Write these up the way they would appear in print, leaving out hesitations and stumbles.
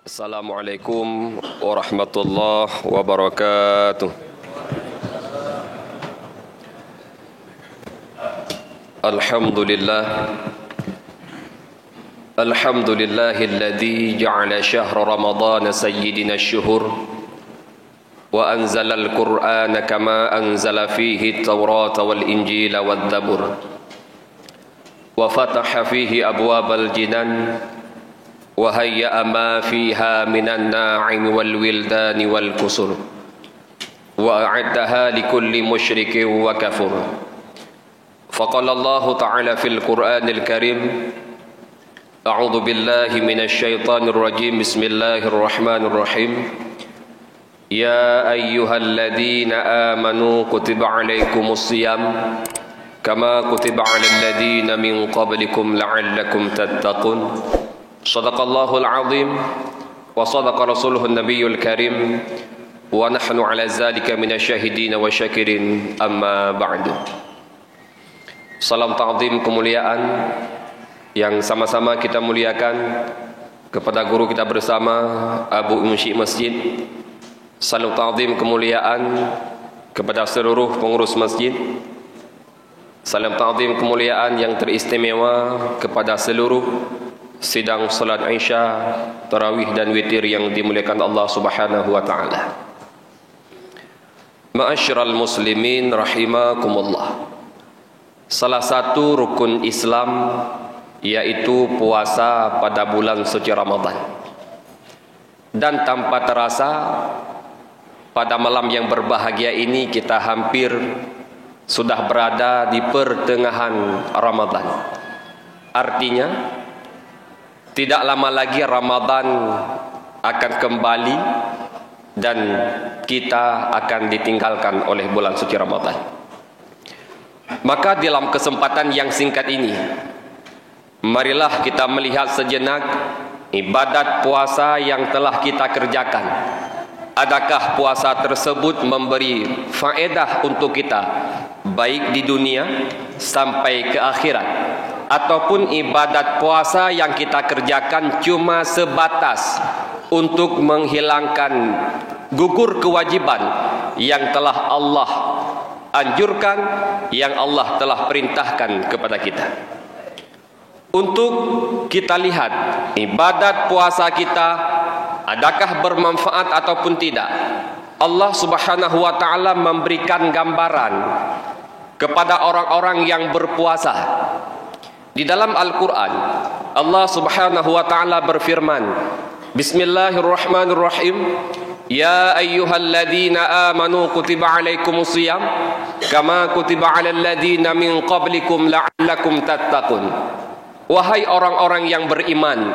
Assalamualaikum warahmatullahi wabarakatuh. Alhamdulillahilladzi ja'ala syahra ramadhana sayyidina asyhur wa anzala al-Qur'ana kama anzala fihi at-Taurata wal-Injila wal-Zabur wa fataha fihi abwabal jinan wa hayya'a ma fiha minan na'im wal wildani wal kusur wa a'addaha likulli musyrikin wa kafur. Faqala Allah ta'ala fil Qur'anil Karim, a'udzu billahi minasy syaithanir rajim, bismillahir rahmanir rahim. Ya ayyuhalladzina amanu kutiba 'alaikumus shiyam kama kutiba 'alal ladzina min qablikum la'allakum tattaqun. Sadaqallahul azim wa sadaqa rasuluhun nabiyyul karim wa nahnu ala zalika minasyahidin wa syakirin, amma ba'du. Salam ta'zim, kemuliaan yang sama-sama kita muliakan kepada guru kita bersama Abu Munsyi Masjid. Salam ta'zim, kemuliaan kepada seluruh pengurus masjid. Salam ta'zim, kemuliaan yang teristimewa kepada seluruh sidang salat Isya, tarawih dan witir yang dimuliakan Allah Subhanahu wa taala. Ma'asyiral muslimin rahimakumullah. Salah satu rukun Islam yaitu puasa pada bulan suci Ramadan. Dan tanpa terasa pada malam yang berbahagia ini kita hampir sudah berada di pertengahan Ramadan. Artinya tidak lama lagi Ramadan akan kembali dan kita akan ditinggalkan oleh bulan suci Ramadan. Maka dalam kesempatan yang singkat ini, marilah kita melihat sejenak ibadat puasa yang telah kita kerjakan. Adakah puasa tersebut memberi faedah untuk kita baik di dunia sampai ke akhirat, ataupun ibadat puasa yang kita kerjakan cuma sebatas untuk menghilangkan gugur kewajiban yang telah Allah anjurkan, yang Allah telah perintahkan kepada kita. Untuk kita lihat ibadat puasa kita adakah bermanfaat ataupun tidak. Allah Subhanahu wa taala memberikan gambaran kepada orang-orang yang berpuasa. Di dalam Al-Quran, Allah Subhanahu wa ta'ala berfirman, Bismillahirrahmanirrahim, Ya ayyuhalladzina amanu kutiba 'alaikumus shiyam kama kutiba 'alal ladzina min qablikum la'allakum tattaqun. Wahai orang-orang yang beriman,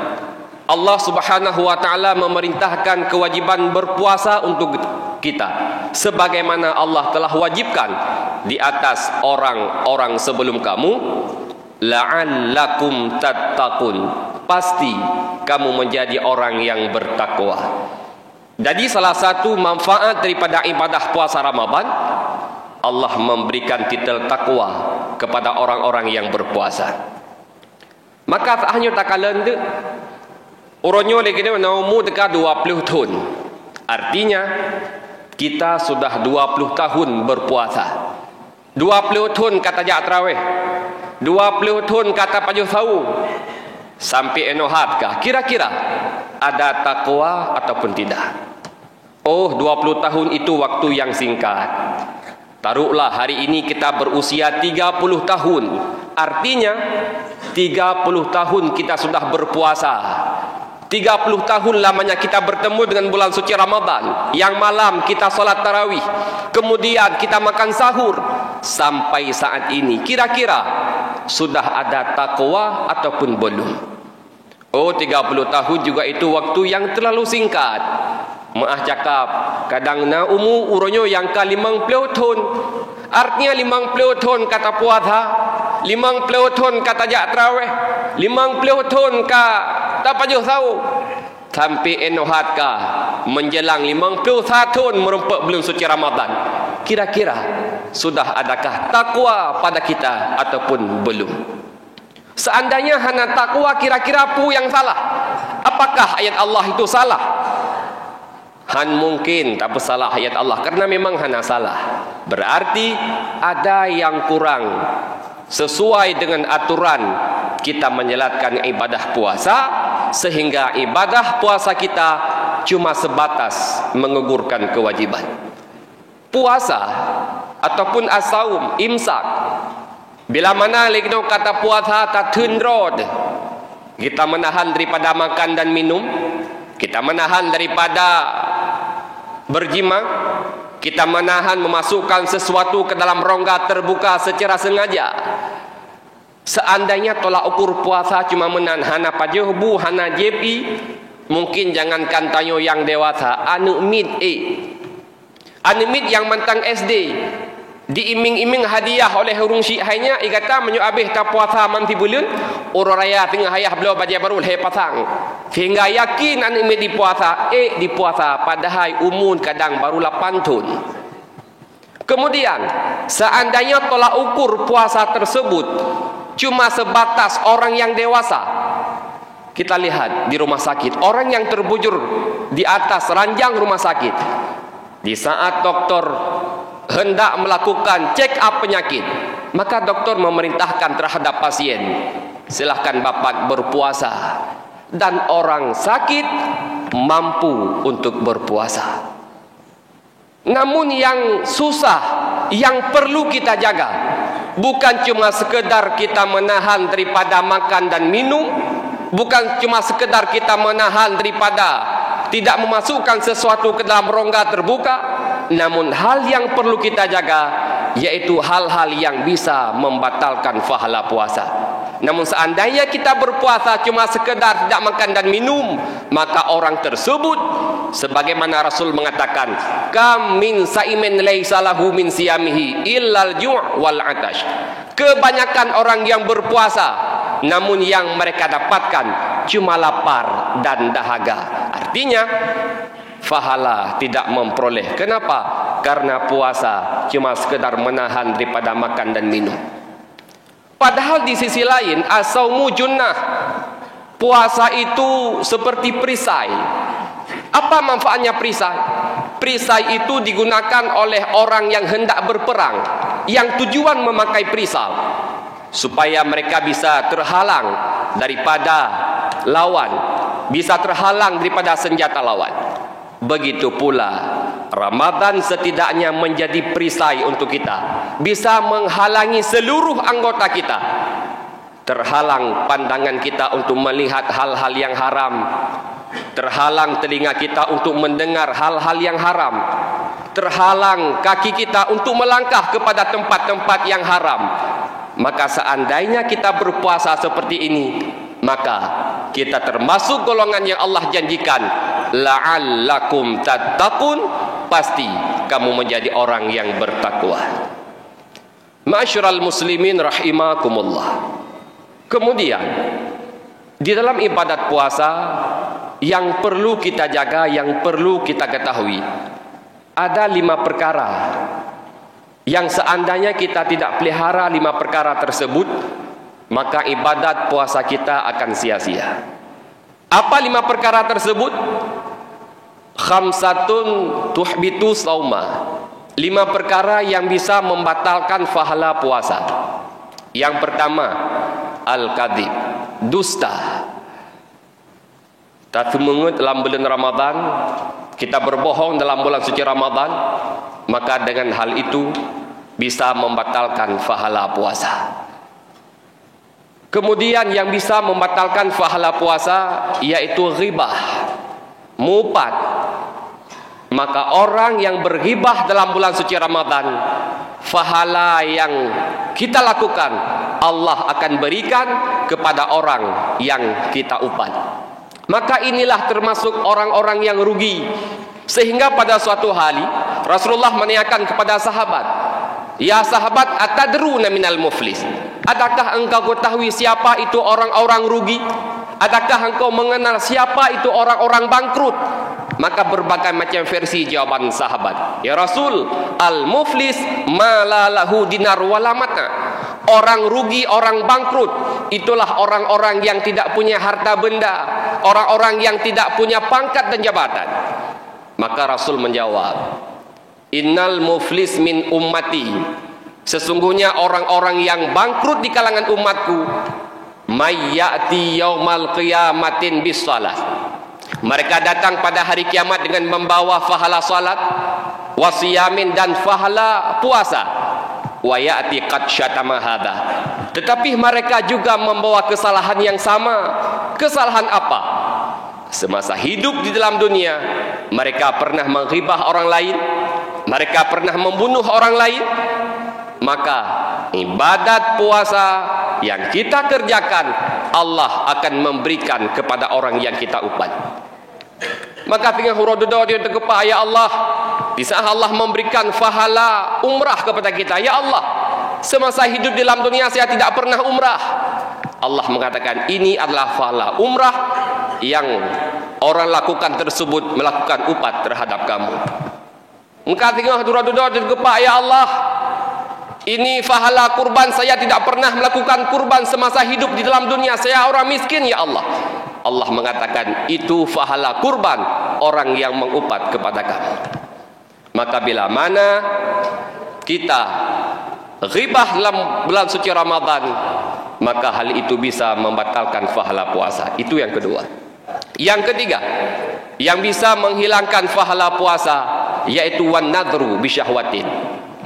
Allah Subhanahu wa ta'ala memerintahkan kewajiban berpuasa untuk kita sebagaimana Allah telah wajibkan di atas orang-orang sebelum kamu, la'allakum tattaqun, pasti kamu menjadi orang yang bertakwa. Jadi salah satu manfaat daripada ibadah puasa Ramadan, Allah memberikan titel takwa kepada orang-orang yang berpuasa. Maka tak hanya tak kalah tu uronyo lagi ni umur dekat 20 tahun. Artinya kita sudah 20 tahun berpuasa. 20 tahun kata jak tarawih, 20 tahun kata pajuh sawu, sampai enohatkah kira-kira ada takwa ataupun tidak? Oh, 20 tahun itu waktu yang singkat. Taruhlah hari ini kita berusia 30 tahun. Artinya 30 tahun kita sudah berpuasa. 30 tahun lamanya kita bertemu dengan bulan suci Ramadan. Yang malam kita solat tarawih, kemudian kita makan sahur. Sampai saat ini kira-kira sudah ada takwa ataupun belum? Oh, 30 tahun juga itu waktu yang terlalu singkat. Maaf cakap, kadang na umur uronyo yang ke 50 tahun. Artinya 50 tahun kata puasa, 50 tahun kata jak tarawih, 50 tahun ka tak pajuh sawu. Sampai enohatkah menjelang 51 tahun merempat bulan suci Ramadan, kira-kira sudah adakah takwa pada kita ataupun belum? Seandainya hanya takwa, kira-kira apa yang salah? Apakah ayat Allah itu salah? Han mungkin tak salah ayat Allah, karena memang hana salah. Berarti ada yang kurang sesuai dengan aturan kita menjalankan ibadah puasa, sehingga ibadah puasa kita cuma sebatas mengugurkan kewajiban. Puasa ataupun as-saum, imsak, bila mana legno kata puasa tak tundrod, kita menahan daripada makan dan minum, kita menahan daripada berjima, kita menahan memasukkan sesuatu ke dalam rongga terbuka secara sengaja. Seandainya tolak ukur puasa cuma menahan hana pajebu, hana jepi, mungkin jangankan tanyo yang dewasa, anu mid yang mentang SD diiming-iming hadiah oleh hurung syiahnya, ikata menyu abih ta puasa manti bulan uro raya tengah hayah beliau baca baru he pasang, sehingga yakin anu mid di puasa padahal umun kadang baru 8 tahun. Kemudian seandainya tolak ukur puasa tersebut cuma sebatas orang yang dewasa, kita lihat di rumah sakit, orang yang terbujur di atas ranjang rumah sakit, di saat doktor hendak melakukan check up penyakit, maka doktor memerintahkan terhadap pasien, silahkan bapak berpuasa, dan orang sakit mampu untuk berpuasa. Namun yang susah, yang perlu kita jaga, bukan cuma sekedar kita menahan daripada makan dan minum, bukan cuma sekedar kita menahan daripada tidak memasukkan sesuatu ke dalam rongga terbuka, namun hal yang perlu kita jaga yaitu hal-hal yang bisa membatalkan pahala puasa. Namun seandainya kita berpuasa cuma sekedar tidak makan dan minum, maka orang tersebut sebagaimana Rasul mengatakan, kam min saimin laisa lahu min siyamihi illal ju' wal atash. Kebanyakan orang yang berpuasa, namun yang mereka dapatkan cuma lapar dan dahaga. Artinya pahala tidak memperoleh. Kenapa? Karena puasa cuma sekedar menahan daripada makan dan minum. Padahal di sisi lain, as-saumu junnah, puasa itu seperti perisai. Apa manfaatnya perisai? Perisai itu digunakan oleh orang yang hendak berperang, yang tujuan memakai perisai supaya mereka bisa terhalang daripada lawan, bisa terhalang daripada senjata lawan. Begitu pula Ramadan setidaknya menjadi perisai untuk kita, bisa menghalangi seluruh anggota kita, terhalang pandangan kita untuk melihat hal-hal yang haram, terhalang telinga kita untuk mendengar hal-hal yang haram, terhalang kaki kita untuk melangkah kepada tempat-tempat yang haram. Maka seandainya kita berpuasa seperti ini, maka kita termasuk golongan yang Allah janjikan, la'allakum tattaqun, pasti kamu menjadi orang yang bertakwa. Ma'asyiral muslimin rahimakumullah. Kemudian di dalam ibadat puasa yang perlu kita jaga, yang perlu kita ketahui, ada 5 perkara yang seandainya kita tidak pelihara 5 perkara tersebut, maka ibadat puasa kita akan sia-sia. Apa 5 perkara tersebut? Khamsatun tuhbitu sauma, 5 perkara yang bisa membatalkan pahala puasa. Yang pertama, al-kadzib, dusta. Tak semungut dalam bulan Ramadan, kita berbohong dalam bulan suci Ramadan, maka dengan hal itu bisa membatalkan pahala puasa. Kemudian yang bisa membatalkan pahala puasa yaitu ghibah, mupat. Maka orang yang berghibah dalam bulan suci Ramadan, pahala yang kita lakukan Allah akan berikan kepada orang yang kita upat. Maka inilah termasuk orang-orang yang rugi. Sehingga pada suatu hari Rasulullah menanyakan kepada sahabat, ya sahabat, atadruna minal muflis, adakah engkau ketahui siapa itu orang-orang rugi? Adakah engkau mengenal siapa itu orang-orang bangkrut? Maka berbagai macam versi jawaban sahabat. Ya Rasul, al-muflis ma la lahu dinar wala mata. orang rugi, orang bangkrut, itulah orang-orang yang tidak punya harta benda, orang-orang yang tidak punya pangkat dan jabatan. Maka Rasul menjawab, innal muflis min ummati, sesungguhnya orang-orang yang bangkrut di kalangan umatku, may ya'ti yaumal qiyamatin bis salat, mereka datang pada hari kiamat dengan membawa pahala salat, wasiyamin, dan pahala puasa, wa ya'ti qad syatama hadha, tetapi mereka juga membawa kesalahan yang sama. Kesalahan apa? Semasa hidup di dalam dunia, mereka pernah menghibah orang lain, mereka pernah membunuh orang lain. Maka ibadat puasa yang kita kerjakan, Allah akan memberikan kepada orang yang kita upat. Maka tinggal hurododo dia tergepak, ya Allah, di saat Allah memberikan pahala umrah kepada kita, ya Allah, semasa hidup di dalam dunia saya tidak pernah umrah. Allah mengatakan ini adalah pahala umrah yang orang lakukan tersebut melakukan upat terhadap kamu. Maka tinggal hurododo dia tergepak, ya Allah, ini pahala kurban, saya tidak pernah melakukan kurban semasa hidup di dalam dunia, saya orang miskin, ya Allah. Allah mengatakan itu pahala kurban orang yang mengupat kepada kamu. Maka bila mana kita ghibah dalam bulan suci Ramadan, maka hal itu bisa membatalkan pahala puasa. Itu yang kedua. Yang ketiga, yang bisa menghilangkan pahala puasa, yaitu wan nadru bi syahwatin,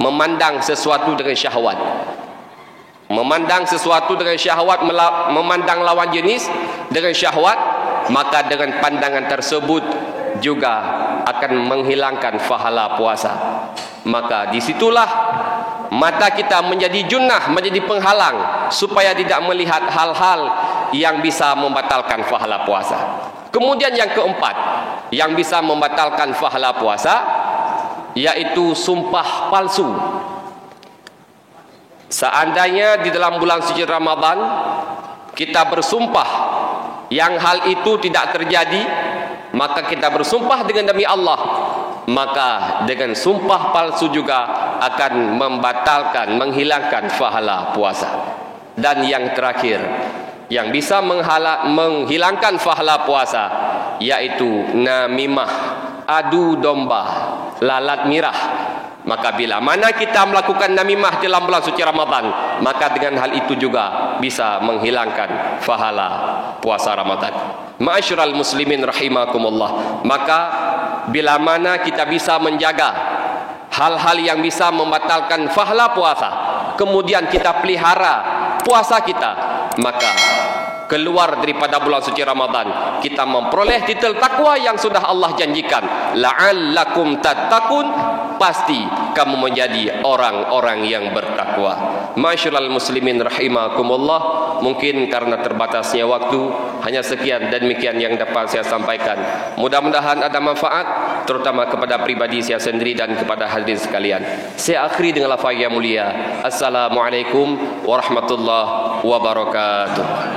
memandang sesuatu dengan syahwat. Memandang sesuatu dengan syahwat, memandang lawan jenis dengan syahwat, maka dengan pandangan tersebut juga akan menghilangkan pahala puasa. Maka disitulah mata kita menjadi junnah, menjadi penghalang supaya tidak melihat hal-hal yang bisa membatalkan pahala puasa. Kemudian yang keempat, yang bisa membatalkan pahala puasa, yaitu sumpah palsu. Seandainya di dalam bulan suci Ramadan kita bersumpah yang hal itu tidak terjadi, maka kita bersumpah dengan demi Allah, maka dengan sumpah palsu juga akan membatalkan, menghilangkan pahala puasa. Dan yang terakhir, yang bisa menghilangkan pahala puasa, yaitu namimah, adu domba, lalat mirah. Maka bila mana kita melakukan namimah dalam bulan suci Ramadan, maka dengan hal itu juga bisa menghilangkan pahala puasa Ramadan. Ma'asyiral muslimin rahimakumullah. Maka bila mana kita bisa menjaga hal-hal yang bisa membatalkan pahala puasa, kemudian kita pelihara puasa kita, maka keluar daripada bulan suci Ramadan kita memperoleh titel takwa yang sudah Allah janjikan, la'allakum tattaqun, pasti kamu menjadi orang-orang yang bertakwa. Masyaallah muslimin rahimakumullah, mungkin karena terbatasnya waktu hanya sekian dan demikian yang dapat saya sampaikan. Mudah-mudahan ada manfaat terutama kepada pribadi saya sendiri dan kepada hadirin sekalian. Saya akhiri dengan lafaz yang mulia. Assalamualaikum warahmatullahi wabarakatuh.